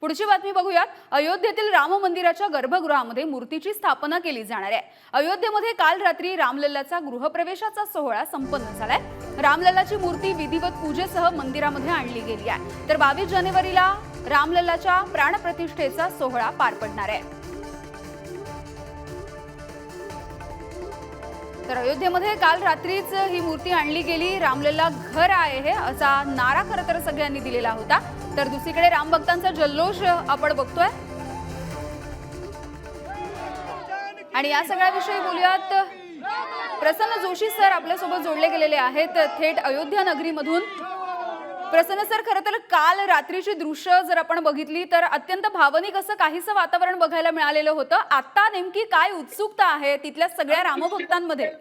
पुढची बातमी बघूयात। अयोध्येतील राम मंदिराच्या गर्भगृहामध्ये मूर्तीची स्थापना केली जाणार आहे। अयोध्येमध्ये काल रात्री रामलल्लाचा गृहप्रवेशाचा सोहळा संपन्न झालाय। रामलल्लाची मूर्ती विधिवत पूजेसह मंदिरामध्ये आणली गेली आहे। तर 22 जानेवारीला रामलल्लाच्या प्राणप्रतिष्ठेचा सोहळा पार पडणार आहे। तर अयोध्येमध्ये काल रात्रीच ही मूर्ती आणली गेली। रामलल्ला घर आहे हे असा नारा खरं तर सगळ्यांनी दिलेला होता। तर दुसरीकडे राम भक्तांचा जल्लोष आपण बघतोय आणि या सगळ्याविषयी बोलूयात। प्रसन्न जोशी सर आपल्या सोबत जोडले गेलेले आहेत थेट अयोध्या नगरीमधून। प्रसन्न सर, खरं तर काल रात्रीची दृश्य जर आपण बघितली तर अत्यंत भावनिक असं काहीसं वातावरण बघायला मिळालेलं होतं। आता नेमकी काय उत्सुकता आहे तिथल्या सगळ्या रामभक्तांमध्ये?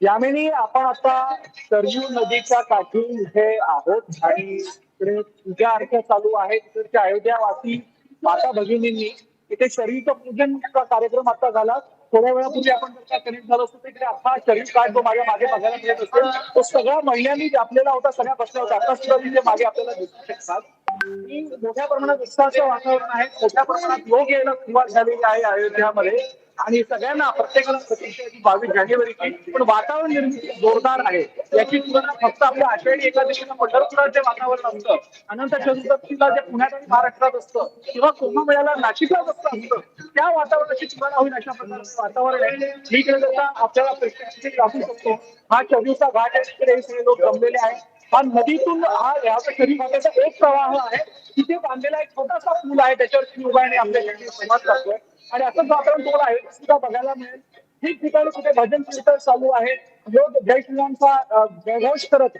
यामिनी, आपण आता सरयू नदीच्या काठी इथे आहोत आणि इकडे पूजा अर्चा चालू आहे। तिकडच्या अयोध्यावासी माता भगिनींनी इथे शरीरचं पूजनचा कार्यक्रम आता झाला। थोड्या वेळापूर्वी आपण कनेक्ट झालो असतो तिकडे अख्खा शरीर काठ जो माझ्या मागे बघायला मिळत असेल तो सगळ्या महिलांनी व्यापलेला होता, सगळ्या बसल्या होत्या। आता सुद्धा तिथे मागे आपल्याला दिसू शकतात की मोठ्या प्रमाणात उत्साहाचं वातावरण आहे, मोठ्या प्रमाणात लोक यायला सुरुवात झालेली आहे अयोध्यामध्ये आणि सगळ्यांना प्रत्येकाला प्रतीक्षा 22 जानेवारीची। पण वातावरण निर्मिती जोरदार आहे। याची तुलना फक्त आपल्या आषाढी एकादशीला पंढरपुरात जे वातावरण असतं, अनंत चतुर्दशीला जे पुण्यात आणि महाराष्ट्रात असतं किंवा कुंभमेळ्याला नाशिकला असतं त्या वातावरणाची तुलना होईल अशा प्रकारचं वातावरण आहे। ठीक आहे, आपल्याला प्रेक्षकांची दाखवू शकतो हा चवीचा घाट आहे, तिकडे हे सगळे लोक जमलेले आहेत। हा नदीतून या शरीराचा एक प्रवाह आहे, तिथे बांधलेला एक छोटासा पूल आहे, त्याच्यावरती उभा आणि आपल्यासाठी संवाद करतोय आणि असंच वातावरण तुम्हाला आहे सुद्धा बघायला मिळेल। ठिकठिकाणी कुठे भजन कीर्तन चालू आहे, लोक जय श्रीरामचा जयघोष करत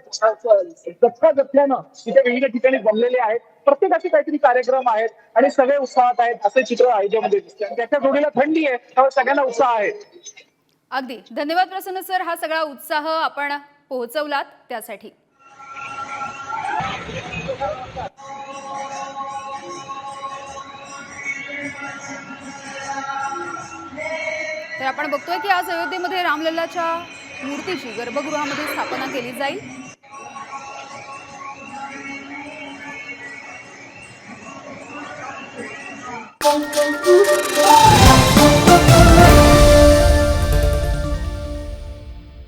जथ्या जथ्यानं तिथे विविध ठिकाणी जमलेले आहेत। प्रत्येकाचे काहीतरी कार्यक्रम आहेत आणि सगळे उत्साहात आहेत असे चित्र अयोध्येमध्ये दिसते आणि त्याच्या जोडीला थंडी आहे, त्यामुळे सगळ्यांना उत्साह आहे। अगदी धन्यवाद प्रसन्न सर, हा सगळा उत्साह आपण पोहोचवलात त्यासाठी। तर आपण बघतोय की आज अयोध्येमध्ये रामलल्लाच्या मूर्तीची गर्भगृहामध्ये स्थापना केली जाईल।